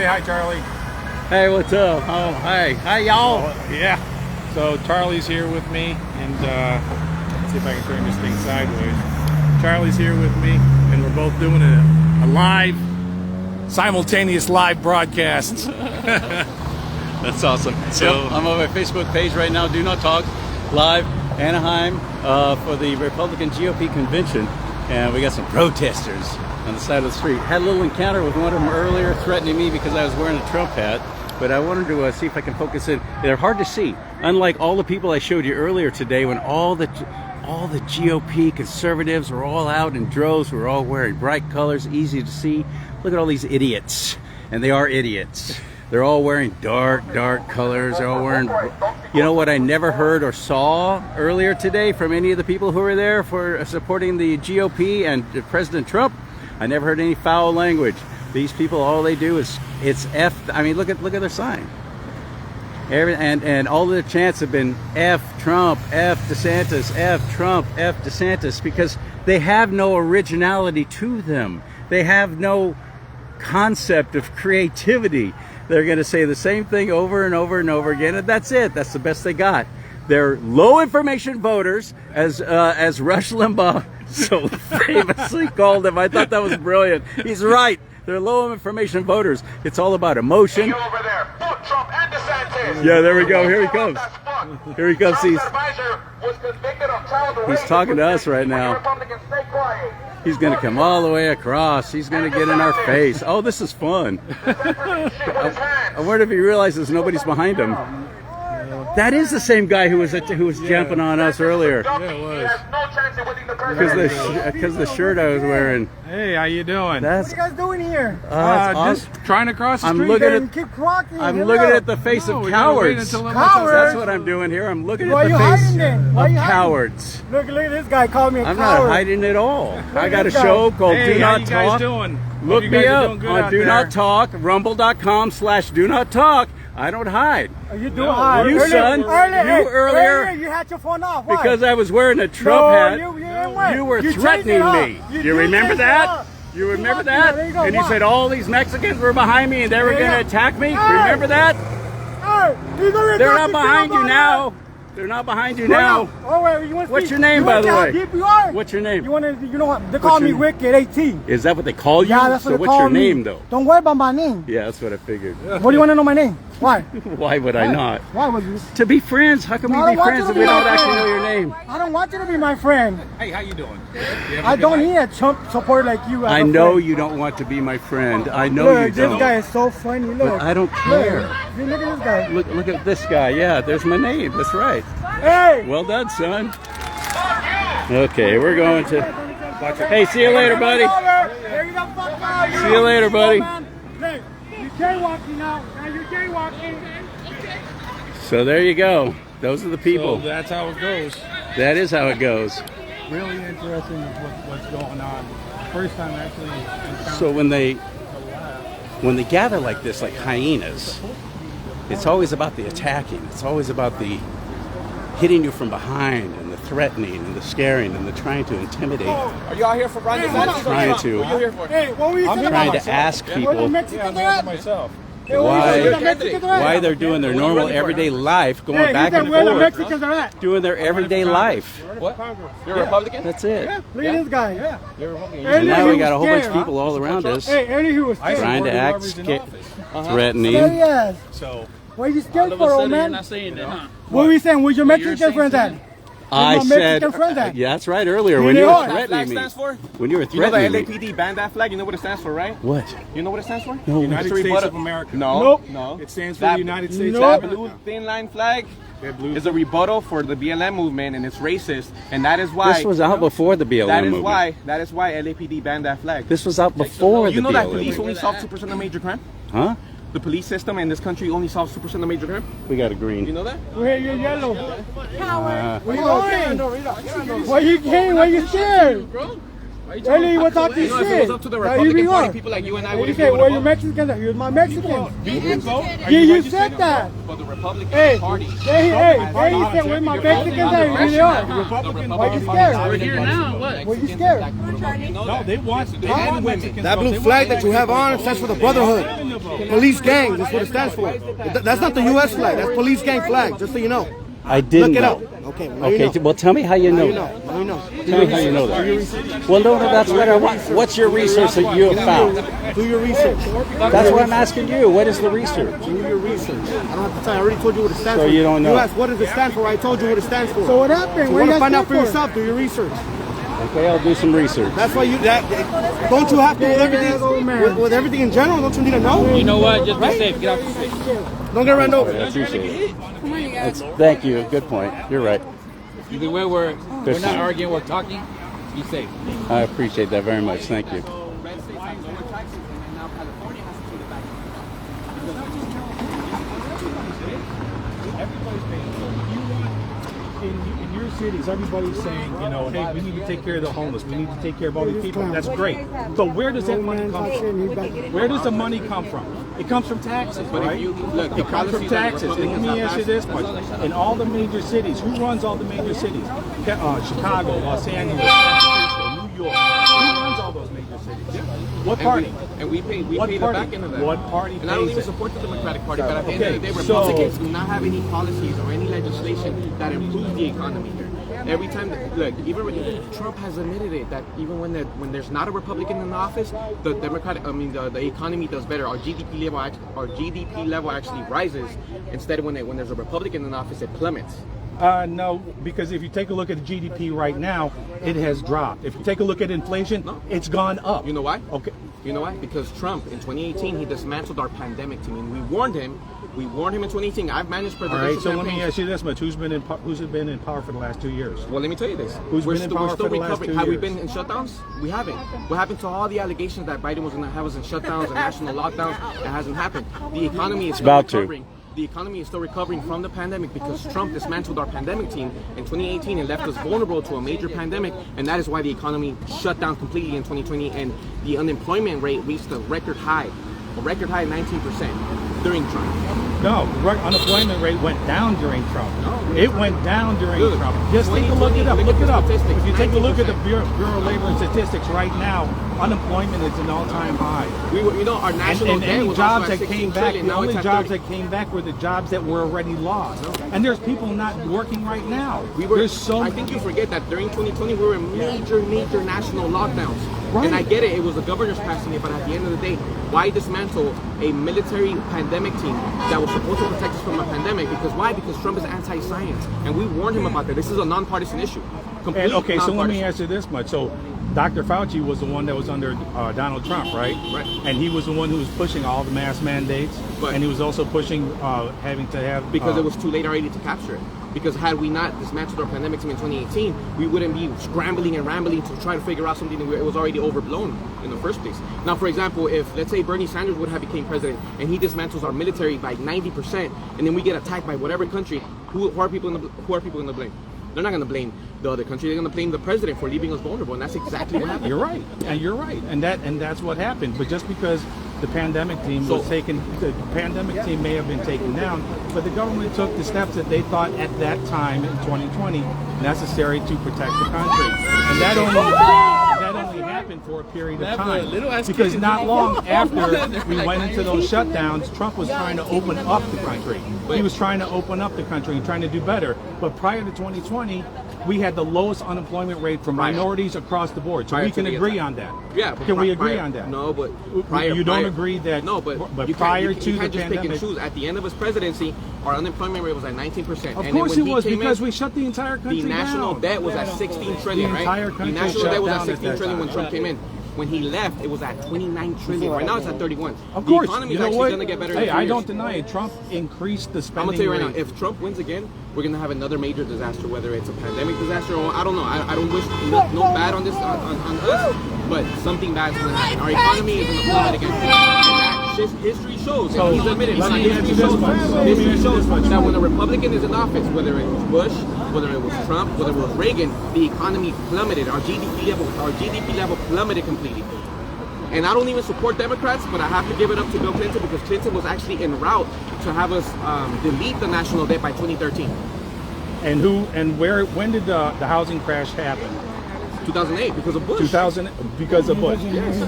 Say hi, Charlie. Hey, what's up? Oh, hey. Hi, y'all. Yeah. So Charlie's here with me, and let's see if I can turn this thing sideways. Charlie's here with me, and we're both doing a live, simultaneous live broadcast. That's awesome. So I'm on my Facebook page right now, Do Not Talk, live, Anaheim, for the Republican GOP Convention. And we got some protesters on the side of the street. Had a little encounter with one of them earlier, threatening me because I was wearing a Trump hat. But I wanted to see if I can focus in. They're hard to see. Unlike all the people I showed you earlier today, when all the GOP conservatives were all out in droves, were all wearing bright colors, easy to see. Look at all these idiots. And they are idiots. They're all wearing dark colors. They're all wearing, you know what I never heard or saw earlier today from any of the people who were there for supporting the GOP and President Trump? I never heard any foul language. These people, all they do is, it's F. I mean, look at their sign. And all their chants have been F Trump, F DeSantis, F Trump, F DeSantis, because they have no originality to them. They have no concept of creativity. They're going to say the same thing over and over and over again, and that's it. That's the best they got. They're low information voters, as Rush Limbaugh so famously called them. I thought that was brilliant. He's right. They're low information voters. It's all about emotion. You over there, vote Trump and DeSantis. Yeah, there we go. Here he comes. Here he comes. He's talking to us right now. He's going to come all the way across. He's going to get in our face. Oh, this is fun. I wonder if he realizes nobody's behind him. That is the same guy who was jumping on us earlier. Yeah, it was. Because the shirt I was wearing. Hey, how you doing? What are you guys doing here? Just trying to cross the street. I'm looking at the face of cowards. That's what I'm doing here. I'm looking at the face of cowards. Look at this guy called me a coward. I'm not hiding at all. I got a show called Do Not Talk. How you guys doing? Look me up on Do Not Talk, rumble.com/Do Not Talk. I don't hide. You do hide. You, son. Earlier, you had your phone off. Why? Because I was wearing a Trump hat. You were threatening me. You remember that? You remember that? And you said all these Mexicans were behind me and they were going to attack me. Remember that? They're not behind you now. They're not behind you now. What's your name, by the way? What's your name? You know what? They call me Wicked 18. Is that what they call you? Yeah, that's what they call me. So what's your name, though? Don't worry about my name. Yeah, that's what I figured. What do you want to know my name? Why? Why would I not? Why would you? To be friends. How can we be friends if we don't actually know your name? I don't want you to be my friend. Hey, how you doing? I don't need a Trump supporter like you. I know you don't want to be my friend. I know you don't. This guy is so funny. Look. But I don't care. Look at this guy. Look at this guy. Yeah, there's my name. That's right. Hey! Well done, son. Okay, we're going to... Hey, see you later, buddy. See you later, buddy. Hey, you're jaywalking now. You're jaywalking. So there you go. Those are the people. So that's how it goes. That is how it goes. Really interesting what's going on. First time actually. So when they gather like this, like hyenas, it's always about the attacking. It's always about the hitting you from behind and the threatening and the scaring and the trying to intimidate. Are you out here for Ron DeSantis? Trying to. What are you here for? Hey, what were you saying? Trying to ask people myself. why they're doing their normal everyday life, going back and forth, doing their everyday life. What? You're a Republican? That's it. Look at this guy. Yeah. You're a Republican. And now we got a whole bunch of people all around us trying to act threatening. So. What are you scared for, old man? What were you saying? Where's your Mexican friends at? I said, yeah, that's right, earlier when you were threatening me. When you were threatening me. You know the LAPD banned that flag? You know what it stands for, right? What? You know what it stands for? No. United States of America. No. It stands for the United States of That America. blue thin line flag is a rebuttal for the BLM movement, and it's racist, and that is why... This was out before the BLM movement. That is why LAPD banned that flag. This was out before the BLM. You know that police only solve 2% of major crime? Huh? The police system in this country only solves 2% of major crime? We got a green. You know that? We're here, you're yellow. Why you came? Why you scared? Earlier you were talking shit. If it was up to the Republican Party, people like you and I would say, well, you're Mexican. You're my Mexican. You said that. But the Republican Party. Hey, you said, we're my Mexicans. You really are. Why you scared? We're here now. What? Why you scared? No, they want women. Mexicans. That blue flag that you have on stands for the brotherhood. Police gang, that's what it stands for. That's not the U.S. flag. That's police gang flag, just so you know. I didn't Look it know. up. Okay, well, Okay, you know. well, tell me how you Now know you that. know. Now you know. Tell me how you know that. Well, no, that's what I want. What's your research that you have found? Do your research. That's what I'm asking you. What is the research? Do your research. I don't have to tell you. I already told you what it stands So for. you don't know. You asked, what does it stand for? I told you what it stands for. So what happened? So What you want do to you find guys out for do for? yourself. Do your research. Okay, I'll do some research. That's why don't you have to with everything in general? Don't you need to know? You know what? Just be safe. Get off the stick. Don't get run over. I appreciate it. Thank you. Good point. You're right. Either way, we're not arguing. We're talking. Be safe. I appreciate that very much. Thank you. In your cities, everybody's saying, you know, hey, we need to take care of the homeless. We need to take care of all these people. That's great. But where does that money come from? Where does the money come from? It comes from taxes, right? It comes from taxes. And let me ask you this much. In all the major cities, who runs all the major cities? Chicago, Los Angeles, San Francisco, New York. Who runs all those major cities? What party? And we pay the back end of that. What party And I don't pays even it? support the Democratic Party, but at the end of the day, so- Republicans do not have any policies or any legislation that improves the economy here. Every time, look, even Trump has admitted it that even when there's not a Republican in the office, the the economy does better. Our GDP level actually rises. Instead, when there's a Republican in the office, it plummets. No, because if you take a look at the GDP right now, it has dropped. If you take a look at inflation, it's gone up. You know why? Okay. You know why? Because Trump in 2018 he dismantled our pandemic team, and we warned him. We warned him in 2018. I've managed All presidential right. So let me campaigns. ask you this much: who's been in power for the last 2 years? Well, let me tell you this. Who's we're been in still, power we're still for the last recovering. 2 Have we years? been in shutdowns? We haven't. What happened to all the allegations that Biden was going to have us in shutdowns and national lockdowns? It hasn't happened. The economy is still about to. recovering. The economy is still recovering from the pandemic because Trump dismantled our pandemic team in 2018 and left us vulnerable to a major pandemic, and that is why the economy shut down completely in 2020, and the unemployment rate reached a record high 19% during Trump. No, the unemployment rate went down during Trump. No. It went down during Look, Trump. Just take a look it up. 2020, Look it up. statistics, If you take a look at the 19%. Bureau of Labor and Statistics right now, unemployment is an all-time high. Our national And debt any was jobs also at that 16 came back, trillion. the Now only it's at jobs 30. that came back were the jobs that were already lost. And there's people not working right now. I think you forget that during 2020 we were in major national lockdowns. Right. And I get it was the governors passing it, but at the end of the day, why dismantle a military pandemic team that was supposed to protect us from a pandemic? Because why? Because Trump is anti-science, and we warned him about that. This is a nonpartisan issue. And okay, so let me nonpartisan. ask you this much. So Dr. Fauci was the one that was under Donald Trump, right? Right. And he was the one who was pushing all the mask mandates, Right. and he was also pushing having to have Because it was too late already to capture it. Because had we not dismantled our pandemic team in 2018, we wouldn't be scrambling and rambling to try to figure out something that it was already overblown in the first place. Now, for example, if let's say Bernie Sanders would have became president and he dismantles our military by 90%, and then we get attacked by whatever country, who are people in the blame? They're not going to blame the other country. They're going to blame the president for leaving us vulnerable, and that's exactly what happened. You're right, and that's what happened. But just because the pandemic team was taken, the pandemic team may have been taken down, but the government took the steps that they thought at that time in 2020 necessary to protect the country, and that only happened for a period of time. Because not long after we went into those shutdowns, Trump was trying to open up the country. He was trying to open up the country and trying to do better. But prior to 2020, we had the lowest unemployment rate for minorities across the board. So Prior we to can the agree attack. on that. Yeah, but Can we agree prior- on that? No, but prior, you don't prior- agree that? No, but you prior can't, to you the can't just pick and pandemic, choose. At the end of his presidency, our unemployment rate was at 19%. of And course then it when was he came because in, we shut the entire country the national down. debt was at 16 trillion, The right? entire country the national shut debt was down at at 16 that trillion when time. Trump came in. When he left, it was at 29 trillion. Right now, it's at 31. Of course, the economy you is know actually what? going to get better. Hey, in a few I years. don't deny it. Trump increased the I'm spending gonna tell you right rate. now, if Trump wins again, we're gonna have another major disaster, whether it's a pandemic disaster or I don't know. I don't wish no bad on this on us, but something bad's gonna happen. Our economy is gonna plummet again. And that history shows, and he's admitted, let me ask you history this much. Let me history ask you shows this much. that when a Republican is in office, whether it was Bush, whether it was Trump, whether it was Reagan, the economy plummeted. Our GDP level plummeted completely. And I don't even support Democrats, but I have to give it up to Bill Clinton because Clinton was actually en route to have us delete the national debt by 2013. When did the housing crash happen? 2008 because of Bush. 2000 because of Bush.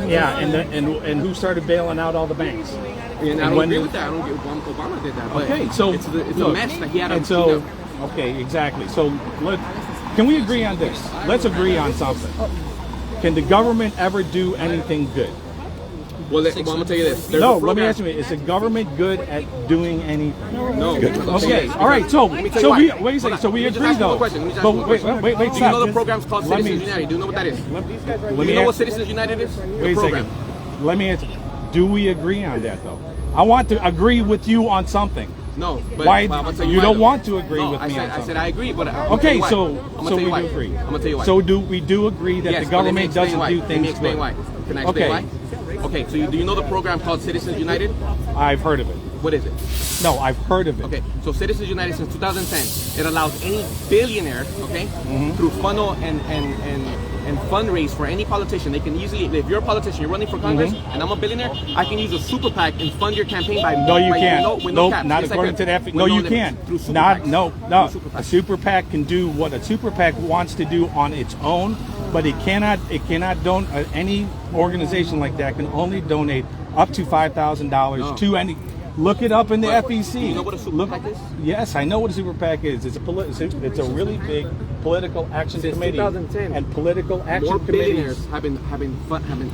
Yeah, and who started bailing out all the banks? And I don't agree with that. I don't agree. Obama did that. But Okay, so it's a look, mess that he had to and so clean up. okay, exactly. So can we agree on this? Let's agree on something. Can the government ever do anything good? Well, I'm gonna tell you this. There's No, a let me program- ask you: is the government good at doing anything? No. Okay, all right. So Let me tell you so why. we wait a Hold second. on. So we Let me just agree ask you though. one question. Let me just But ask you one question. wait, Do you stop. know the program's called Let me- Citizens United? Do you know what that is? Let Do me you know what ask- Citizens United is? Wait The a program. second. Let me answer. Do we agree on that though? I want to agree with you on something. No, but Why but I'm gonna tell you why, don't though. want to agree No, with me I on something? said I agree, but I'm gonna tell Okay, you why. so I'm gonna so tell you we why. do agree. I'm gonna tell you why. So we do agree that Yes, the but let me government explain doesn't why. do Let me things explain good. why. Can I explain Okay. why? Okay, so do you know the program called Citizens United? I've heard of it. What is it? No, I've heard of it. Okay, so Citizens United since 2010, it allows any billionaire, okay, through funnel and fundraise for any politician. They can easily, if you're a politician, you're running for Congress, and I'm a billionaire, I can use a super PAC and fund your campaign by No, you can't. with no Nope, caps. not Yes, I according can. to that. With No, you limits. can't. Through super Not PACs. no. Through super A PACs. super PAC can do what a super PAC wants to do on its own, but it cannot. It cannot don't. Any organization like that can only donate up to $5,000 No. to any. Look it up in the But FEC. do you know what a super PAC is? Yes, I know what a super PAC is. It's a really big political action Since committee 2010, and political action More committees. billionaires have been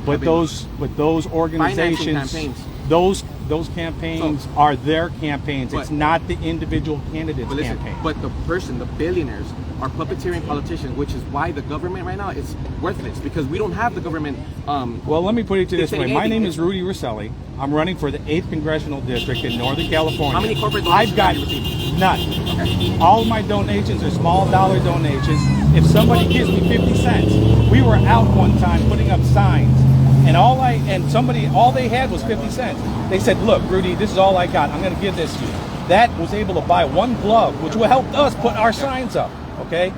But those organizations, campaigns. those campaigns are their campaigns. It's But- not the individual candidate's But listen, campaign. but the billionaires are puppeteering politicians, which is why the government right now is worthless because we don't have the government. Well, let me put it to you this way. dictating My name anything. is Rudy Recile. I'm running for the 8th Congressional District in Northern California. How many corporate I've donations got have you received? none. Okay. All of my donations are small dollar donations. If somebody gives me 50 cents, we were out one time putting up signs, and all they had was 50 cents. They said, "Look, Rudy, this is all I got. I'm going to give this to you." That was able to buy one glove, which will help us put our signs up. Okay.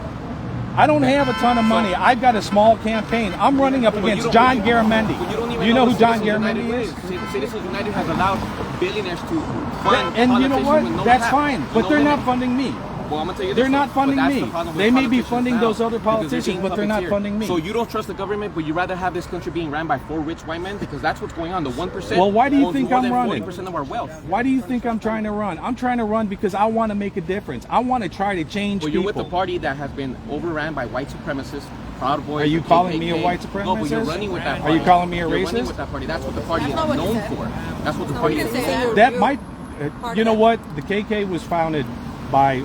I don't have a ton of money. I've got a small campaign. I'm running up But you against don't- John Garamendi. But you don't even Do you know who what John Citizens Garamendi United is? Citizens United has allowed billionaires to fund And you know politicians what? with no That's cap, fine. with But no they're not limit. funding me. Well, I'm gonna tell you They're this, not though, funding but that's me. the problem with They may be politicians funding now, those other because they're politicians, being but they're not puppeteered. funding me. So you don't trust the government, but you rather have this country being ran by 4 rich white men because that's what's going on. The 1%. Well, why do you owns think more I'm than running? 40% of our wealth. Why do you think I'm trying to run? I'm trying to run because I want to make a difference. I want to try to change Well, you're people. with the party that has been overran by white supremacists, Proud Boys. Are you the calling me a KKK. white No, but you're supremacist? running with that Are party. you calling me a You're running racist? with that party. That's what the party is known for. That's what the party is known for. That might, you know what? The KK was founded by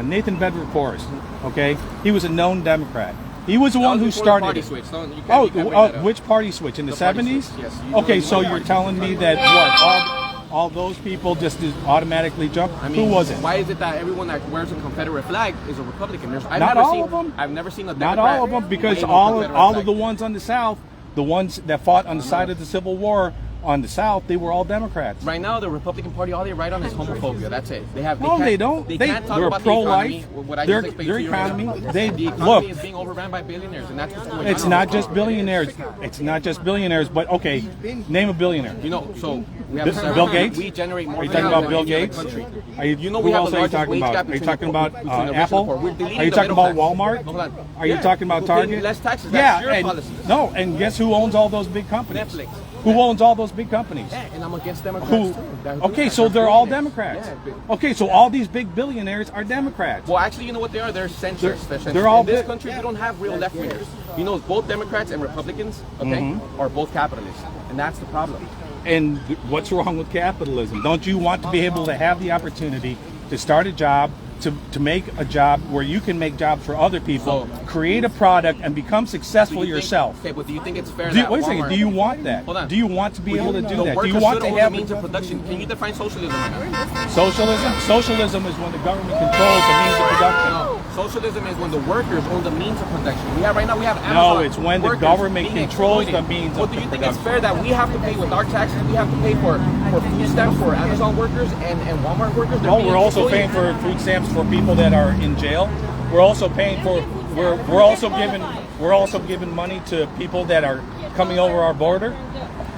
Nathan Bedford Forrest. Okay, he was a known Democrat. He was the one who started Party it. switch. Don't, you can't, Oh, you can't bring that up. which party switch in the The party 70s? switch, yes. You Okay, know, so you know you're the telling me that what all those people just automatically jump? I mean, Who was it? Why is it that everyone that wears a Confederate flag is a Republican? Not all of them. I've never seen a Not Democrat all of them, because wave a all Confederate of flag. the ones on the South, the ones that fought on the side of the Civil War on the South, they were all Democrats. Right now, the Republican Party, all they write on is homophobia. That's it. No, can't- they don't. They can't talk They're about pro-life. the economy. What I Their just explained to you right economy. now. They The economy look. is being overrun by billionaires, and that's what's going on. It's not just billionaires. It's not just billionaires. But okay, name a billionaire. You know, so we have Bill Gates? We generate more. Are you talking revenue about Bill than any other Gates? country. Are you, You know, who we have else the are you largest talking wage about? gap Are you between talking the- about between the rich and the Apple? poor. We're deleting Are you the talking middle about class. Walmart? Hold on. Are you Yeah, talking about we're paying Target? less taxes. Yeah, That's your and policy. no, and guess who owns all those big companies? Netflix. Who owns all those big companies? Yeah, and I'm against Democrats Who? too. That- Okay, that- so that's they're all billionaires. Democrats. Yeah, but- Okay, so all these big billionaires are Democrats. Well, actually, you know what they are? They're centrists. They're all in this big- country. We don't have real left wingers. You know, both Democrats and Republicans, okay, Mm-hmm. are both capitalists, and that's the problem. And what's wrong with capitalism? Don't you want to be able to have the opportunity to start a job, to make a job where you can make jobs for other people, So- create a product, and become Do successful you think- yourself? Okay, but do you think it's fair Do you, that wait a second. Walmart- Do you want that? Hold on. Do you want to be able to do the that? Do workers you want should to own have the means of production? Can you define socialism right now? socialism? Socialism is when the government controls the means of production. No, socialism is when the workers own the means of production. We have right now. We have Amazon. No, it's when the workers government being controls exploited. the means Well, of do the you think it's production. fair that we have to pay with our taxes? We have to pay for food stamps for Amazon workers and Walmart workers. They're No, being we're also exploited. paying for food stamps for people that are in jail. We're also paying for we're also giving money to people that are coming over our border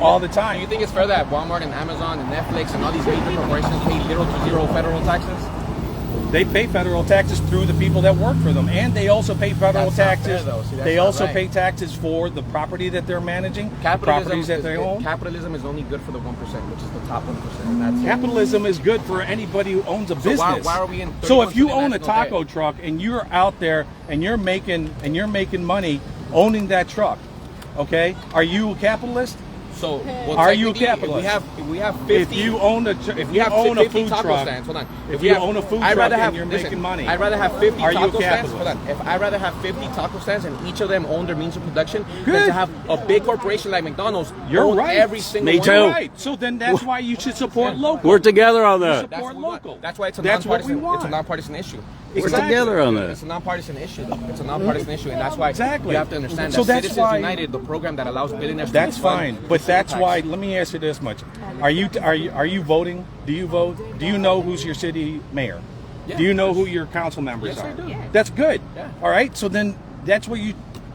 all the Do time. you think it's fair that Walmart and Amazon and Netflix and all these major corporations pay little to zero federal taxes? They pay federal taxes through the people that work for them, and they also pay federal That's not taxes. fair, though. See, that's They not also right. pay taxes for the property that they're managing, properties that they own. Capitalism is only good for the 1%, which is the top 1%. And that's it. Capitalism is good for anybody who owns a business. why are we in So if you 31st own a national taco debt? truck and you're out there and you're making money owning that truck, okay? Are you a capitalist? So, Are you a technically, capitalist? If we have 50, If you own a if we have own 50 food taco truck, stands, hold on. if we you have- own a food I'd truck rather and have, you're listen, making money, I'd rather have 50 are you a taco stands. capitalist? Hold on. If I'd rather have 50 taco stands and each of them own their means of production than Good. to have a big corporation like McDonald's You're own right. every single Me one. too. You're right. So then that's why you should support local. We're together on that. That's Support what we want. local. That's why it's a That's what we nonpartisan. want. It's a nonpartisan issue. We're Exactly. together on It's that. a nonpartisan issue, though. It's a nonpartisan issue, and that's why Exactly. you have to understand So that that's Citizens why- United, the program that allows billionaires That's to fund fine, but that's tax. why. Let me ask you this much: Are you voting? Do you vote? Do you know who's your city mayor? Yeah. Do you know who your council members Yes, are? I do. That's good. Yeah. All right. So then that's where you.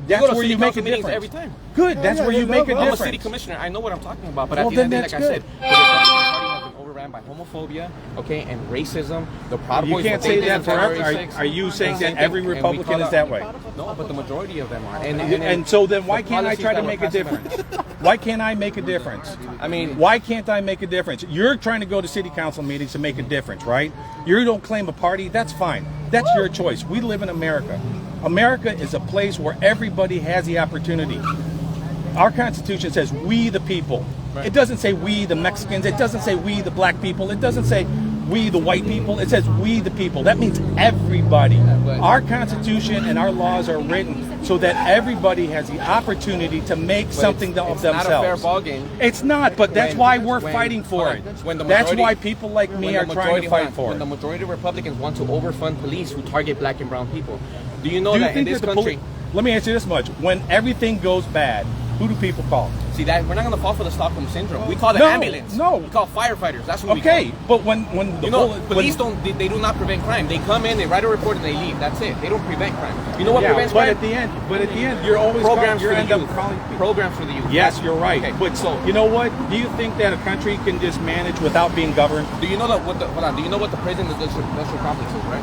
That's go to where city you make a council meetings difference. every time. Good. That's where you make a I'm a difference. city commissioner. I know what I'm talking about. But Well, at the end then of the day, that's like I said, good. the Republican Party has been overran by homophobia, okay, and racism. The Proud You Boys, can't what they say did that on forever. January 6th, Are you saying same that thing, every and we Republican call is out- that way? No, but the majority of them are. And so then why the can't I policies try to that make were a passed by- difference? Why can't I make a difference? I mean, Why can't I make a difference? You're trying to go to city council meetings to make a difference, right? You don't claim a party, that's fine. That's your choice. We live in America. America is a place where everybody has the opportunity. Our Constitution says we the people. Right. It doesn't say we the Mexicans. It doesn't say we the black people. It doesn't say we the white people. It says we the people. That means everybody. but- Our Constitution and our laws are written so that everybody has the opportunity to make something of it's themselves. not a fair ball game. It's not, but that's When- why we're when- fighting for hold it. on. When the That's majority- why people like me When are the trying majority- to fight hold on. for When it. the majority of Republicans want to overfund police who target black and brown people. Do you know Do you that in think this that the country? let me ask you this much: when everything goes bad, who do people call? See that we're not going to fall for the Stockholm syndrome. We call the No, ambulance. no. we call firefighters. That's what Okay, we call. but when the You know, bullet- police when- they do not prevent crime. They come in, they write a report, and they leave. That's it. They don't prevent crime. You know what yeah, prevents but crime? at the end, you're always Programs you for the end up youth. calling people. Programs for the youth. Yes, you're right. Okay, But so you know what? Do you think that a country can just manage without being governed? do you know that what the hold on? Do you know what the prison industrial complex is, right?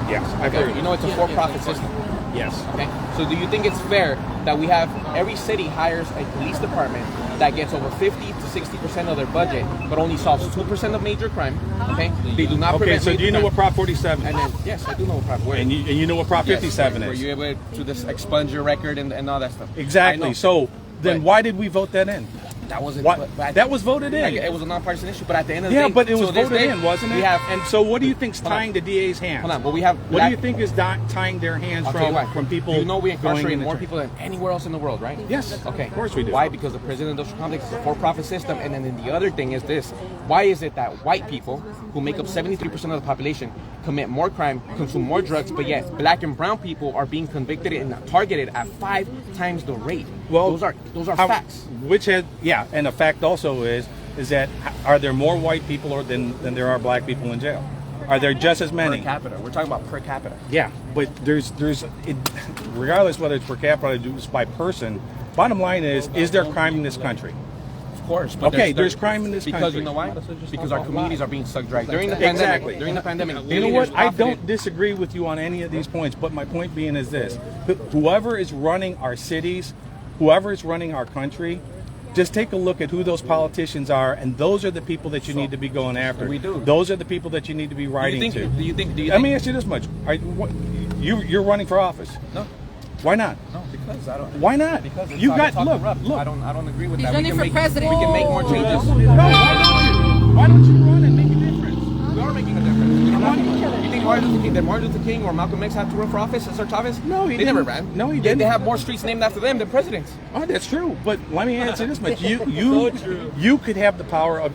Yes, I've Okay, heard. you know it's a for-profit system. Yes. Okay, so do you think it's fair that we have every city hires a police department that gets over 50 to 60% of their budget, but only solves 2% of major crime? Okay, they do not Okay, prevent. so do major you know crime. what Prop 47 And is? then yes, I do know what Prop. And you know what Prop 57 Were is? you able to just expunge your record and all that stuff? I Exactly. know. So then But why did we vote that in? that wasn't. What? but That was voted in. It was a nonpartisan issue, but at the end of the Yeah, day, but it was to this voted day, in, wasn't it? We have. And so what do you think's Hold on. tying the DA's hands? Hold on, but we have. What do you think is tying their hands I'll tell you why. from people? Do you know we going incarcerate in the more tra- people than anywhere else in the world, right? Yes, Okay. of course we do. Why? Because the prison industrial complex is a for-profit system, and then the other thing is this: why is it that white people, who make up 73% of the population, commit more crime, consume more drugs, but yet black and brown people are being convicted and targeted at 5 times the rate? Well, those are how- facts. Which has and a fact also is that are there more white people than there are black people in jail? Are there just as many? Per capita. We're talking about per capita. Yeah, but there's regardless whether it's per capita or it's by person. Bottom line is there crime in this country? Of course. But Okay, there's crime in this because country. you know why? Because our communities are being sucked dry during the pandemic. Exactly. During the pandemic, You know billionaires what? I profited. don't disagree with you on any of these points, but my point being is this: whoever is running our cities, whoever is running our country, just take a look at who those politicians are, and those are the people that you need to be going after. We do. Those are the people that you need to be writing Do you think? Let me ask you this much: you're running for office? No. Why not? No, because I don't. Why not? Because it's You all got talking look. rough. Look. I don't agree with He's that. running for president. We can make more changes. No, why don't you run and make a difference? We are making a difference. You think Martin Luther King or Malcolm X had to run for office as Chavez? No, he They never didn't. ran. No, he didn't. They have more streets named after them than presidents. Oh, that's true. But let me answer this much: you could have the power of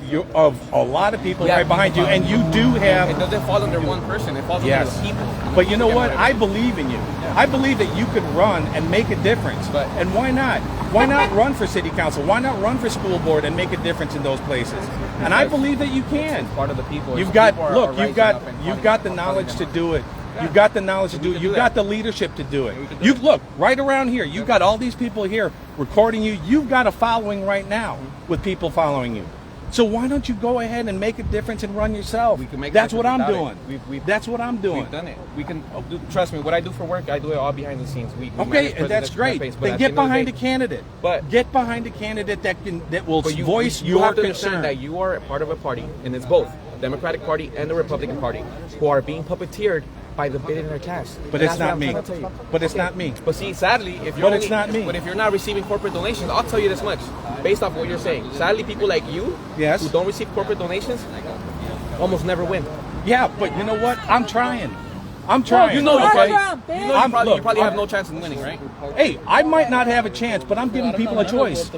a lot of people Yeah, right behind you, and you do It have. doesn't fall under one person. It falls Yes, under the people. but you know Yeah, what? whatever. I believe in you. I believe that you could run and make a difference. But- And why not? Why not run for city council? Why not run for school board and make a difference in those places? And I believe that you can. Part of the people. You've It's got people are look. rising up and You've got the calling knowledge to them do it. Yeah. You've got the knowledge to We do it. can do You've that. got the leadership to do it. We can do You that. look right around here. You've got all these people here recording you. You've got a following right now with people following you. So why don't you go ahead and make a difference and run yourself? We can make That's a what I'm difference doing. without it. That's what I'm doing. We've done it. We can trust me. What I do for work, I do it all behind the scenes. We Okay, manage and that's presidential great. campaigns, but Then at get the end of the behind a day- candidate. But Get behind a candidate that will But voice you your have to concern. understand that you are a part of a party, and it's both Democratic Party and the Republican Party, who are being puppeteered by the billionaire class. But And it's that's what not I'm me. trying to tell you. But it's not me. But see, sadly, if you're But it's not me. But if you're not receiving corporate donations, I'll tell you this much, based off what you're saying. Sadly, people like you, Yes. who don't receive corporate donations, almost never win. Yeah, but you know what? I'm trying. I'm trying. You know, okay? you probably have no chance in winning, right? Hey, I might not have a chance, but I'm giving people a choice.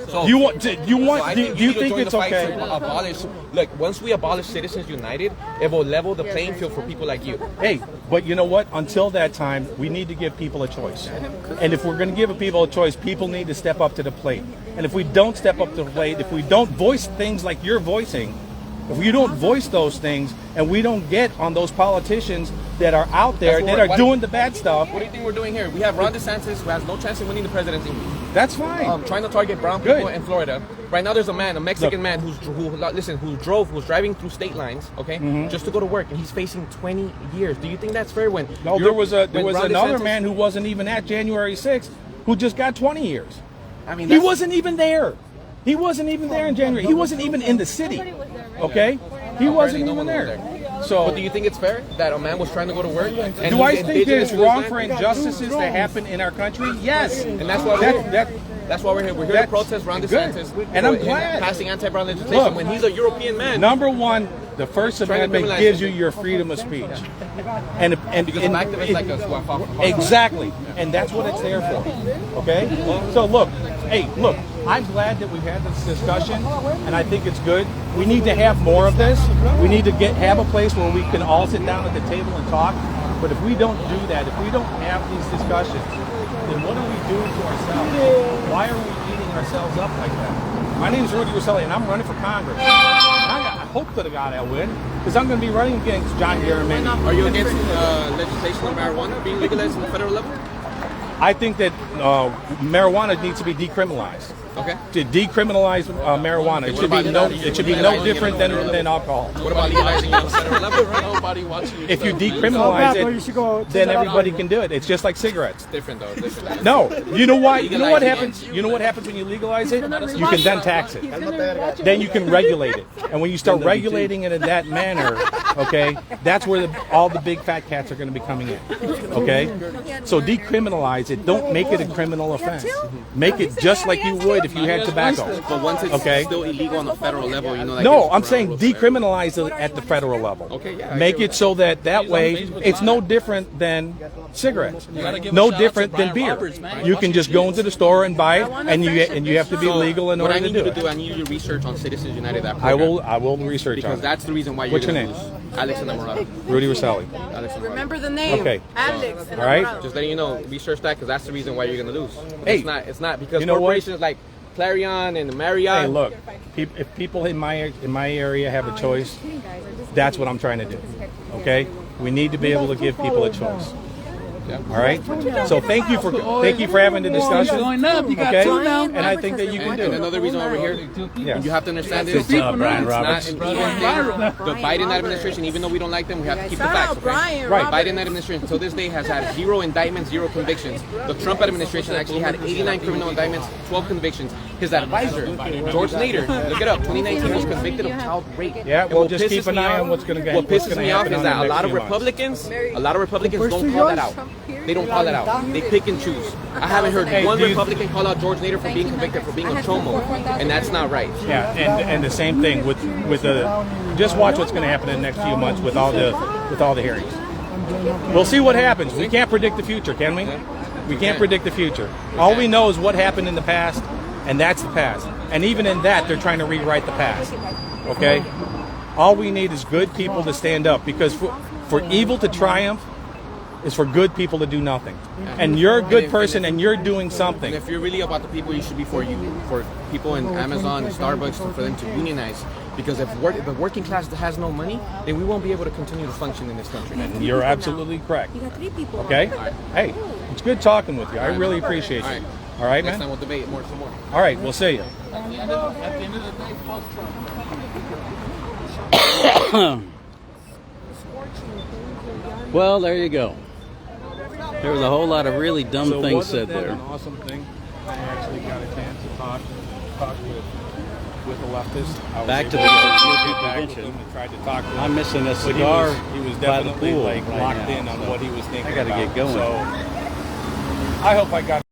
So, Do you want? Do you so want? I Do think you need to think join it's the fight okay? to abolish? Look, once we abolish Citizens United, it will level the playing field for people like you. Hey, but you know what? Until that time, we need to give people a choice. And if we're going to give people a choice, people need to step up to the plate. And if we don't step up to the plate, if we don't voice things like you're voicing, if you don't voice those things, and we don't get on those politicians that are out there that are doing the bad stuff, What do you think we're doing here? We have Ron DeSantis, who has no chance of winning the presidency. that's fine. Trying to target brown Good. people in Florida. Right now, there's a Mexican man who's driving through state lines, okay, just to go to work, and he's facing 20 years. Do you think that's fair? When No, you're- there when was Ron another DeSantis- man who wasn't even at January 6th who just got 20 years. I mean, He that's- wasn't even there. He wasn't even there in January. He wasn't even in the city. Okay? He wasn't no even one was there. there. So But do you think it's fair that a man was trying to go to work? And do I he's think there's indigenous to this wrong land? for injustices to happen in our country? Yes. And that's why we're here. that, That's why we're here. We're here to That's protest Ron good. DeSantis And I'm for glad. passing anti-brown legislation Look, when he's a European man. number one, the First Trying to Amendment criminalize gives you something. your freedom of speech. And Because an activist like us swap off. Exactly, and that's what it's there for. Okay, so look, I'm glad that we've had this discussion, and I think it's good. We need to have more of this. We need to have a place where we can all sit down at the table and talk. But if we don't do that, if we don't have these discussions, then what are we doing to ourselves? Why are we beating ourselves up like that? My name is Rudy Recile, and I'm running for Congress. And I hope to God I'll win, because I'm going to be running against John Garamendi. Are you against legislation of marijuana being legalized on the federal level? I think that marijuana needs to be decriminalized. Okay. To decriminalize marijuana, it should be no different than alcohol. What about legalizing it on the federal level? Nobody wants you. If you decriminalize it, then everybody can do it. It's just like cigarettes. Different though. Different. No, you know why? You know what happens? You know what happens when you legalize it? You can then tax it. Then you can regulate it. And when you start regulating it in that manner, okay, that's where all the big fat cats are going to be coming in. Okay? So decriminalize it. Don't make it a criminal offense. Make it just like you would if you had tobacco. But once it's still illegal on the federal level, you know. Like No, I'm saying decriminalize it at the federal level. Okay, yeah, I Make agree it so that way it's no different than cigarettes. No different than beer. You can just go into the store and buy it, and you have to be legal in What order I to need do you to do, it. I need you to research on Citizens United. That I program, will research because on it. that's the reason why you're What's your gonna name? lose. Alex and Amorado. Rudy Recile. Alex and Amorado. Remember the name. Okay. Alex. All right. Just letting you know, research that because that's the reason why you're gonna lose. Hey, it's not because you know what? corporations like Clarion and Marriott. Hey, look, if people in my area have a choice, that's what I'm trying to do. Okay? We need to be able to give people a choice. All right. So thank you for having the discussion. Okay. And I think that you can do And it. another reason why we're here, Yeah. you have to understand this. Good job, Brian It's not Roberts. an even thing. The Biden administration, even though we don't like them, we have to keep the facts. Okay? Brian Right. Roberts. Biden administration till this day has had 0 indictments, 0 convictions. The Trump administration actually had 89 criminal indictments, 12 convictions. His advisor, George Nader, look it up, 2019 was convicted of child rape. Yeah, And well, what just pisses keep an me eye off- on what's going to What pisses me off is that a lot of Republicans. Republicans don't call that out. They don't call that out. They pick and choose. I haven't heard one Republican call out George Nader for being convicted for being a chomo, and that's not right. Yeah, and the same thing with the. Just watch what's going to happen in the next few months with all the hearings. We'll see what happens. We can't predict the future, can we? We can't predict the future. All we know is what happened in the past, and that's the past. And even in that, they're trying to rewrite the past. Okay? All we need is good people to stand up, because for evil to triumph is for good people to do nothing. And you're a good person, and you're doing something. And if you're really about the people, you should be for people in Amazon and Starbucks, for them to unionize. Because if the working class has no money, then we won't be able to continue to function in this country. You're absolutely correct. You got 3 people. Okay? Hey, it's good talking with you. I really appreciate All you. right. All right, Next man? time we'll debate more some more. All right, we'll see you. At the end of the day, fuck Trump. Well, there you go. There was a whole lot of really dumb So things wasn't said that there. an awesome thing? I actually got a chance to talk with the leftists. I was Back to able the get GOP back with convention. him and tried to talk to him. I'm missing a But cigar he was by the definitely pool like right locked now, in on so what he was thinking I gotta about. get going. So I hope I got